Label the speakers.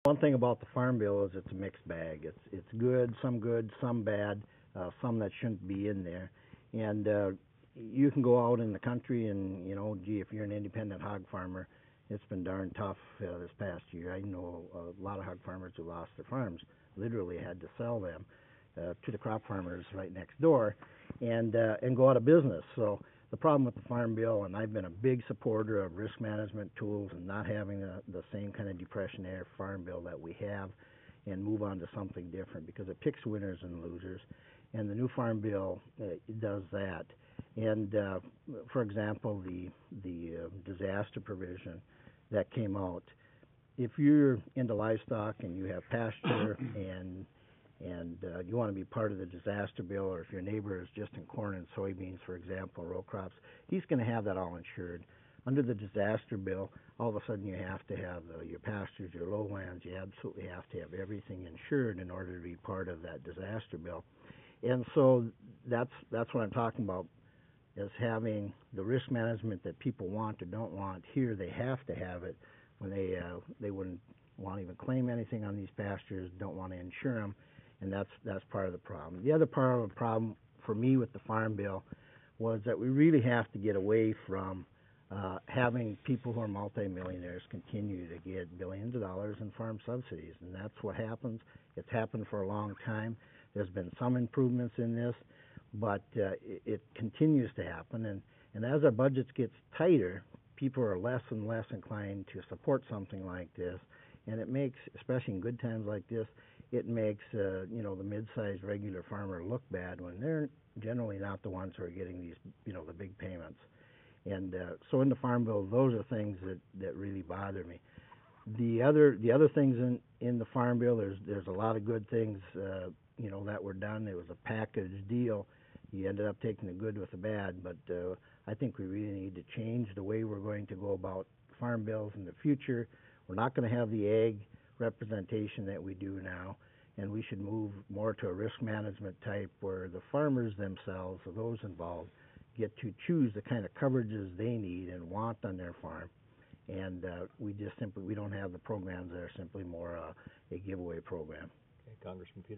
Speaker 1: One thing about the Farm Bill is it's a mixed bag. It's good, some bad, some that shouldn't be in there. And you can go out in the country and, gee, if you're an independent hog farmer, it's been darn tough this past year. I know a lot of hog farmers who lost their farms, literally had to sell them to the crop farmers right next door, and go out of business. So the problem with the Farm Bill, and I've been a big supporter of risk management tools and not having the same kind of depression-era Farm Bill that we have, and move on to something different because it picks winners and losers. And the new Farm Bill does that. And for example, the disaster provision that came out. If you're into livestock and you have pasture and you want to be part of the disaster bill, or if your neighbor is just in corn and soybeans, for example, row crops, he's going to have that all insured. Under the disaster bill, all of a sudden you have to have your pastures, your lowlands, you absolutely have to have everything insured in order to be part of that disaster bill. And so that's what I'm talking about, is having the risk management that people want or don't want. Here they have to have it when they wouldn't want to even claim anything on these pastures, don't want to insure them, and that's part of the problem. The other part of the problem for me with the Farm Bill was that we really have to get away from having people who are multimillionaires continue to get billions of dollars in farm subsidies, and that's what happens. It's happened for a long time. There's been some improvements in this, but it continues to happen, and as our budgets get tighter, people are less and less inclined to support something like this, and it makes, especially in good times like this, it makes the mid-sized regular farmer look bad when they're generally not the ones who are getting these, the big payments. And so in the Farm Bill, those are things that really bother me. The other things in the Farm Bill, there's a lot of good things that were done. It was a package deal. You ended up taking the good with the bad, but I think we really need to change the way we're going to go about farm bills in the future. We're not going to have the ag representation that we do now, and we should move more to a risk management type where the farmers themselves, or those involved, get to choose the kind of coverages they need and want on their farm. And we don't have the programs that are simply more a giveaway program.
Speaker 2: Okay, Congressman Peter.